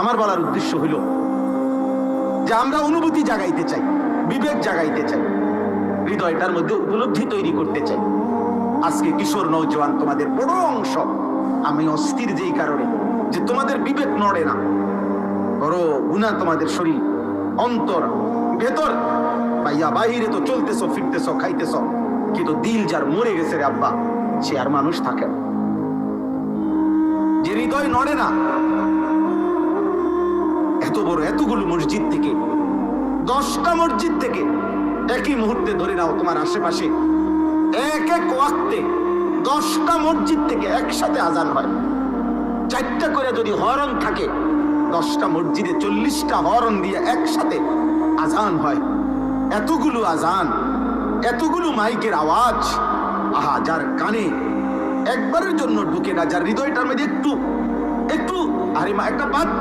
আমার বলার উদ্দেশ্য হইল যে আমরা অনুভূতি জাগাইতে চাই, বিবেক জাগাইতে চাই, হৃদয়টার মধ্যে উপলব্ধি তৈরি করতে চাই। আজকে কিশোর নওজোয়ান তোমাদের বড় অংশ, আমি অস্থির যেই কারণে যে তোমাদের বিবেক নড়ে না, বড় গুনাহ তোমাদের শরীর, অন্তর, ভেতর ভাইয়া বাহিরে তো চলতেছ, ফিরতেছ, খাইতেছ, কিন্তু দিল যার মরে গেছে রে আব্বা, সে আর মানুষ থাকে না। যে হৃদয় নড়ে না, এত বড় এতগুলো মসজিদ থেকে, 10টা মসজিদ থেকে একই মুহূর্তে ধরে নাও তোমার আশেপাশে এক এক ওয়াক্তে 10টা মসজিদ থেকে একসাথে আজান হয়। 4টা করে যদি হরন থাকে, 10টা মসজিদে 40টা হরন দিয়ে একসাথে আজান হয়। এতগুলো আজান, এতগুলো মাইকের আওয়াজ, আহা, যার কানে একবারের জন্য ঢুকে না, যার হৃদয়টার মধ্যে একটু একটু, আরে মা, একটা বাচ্চা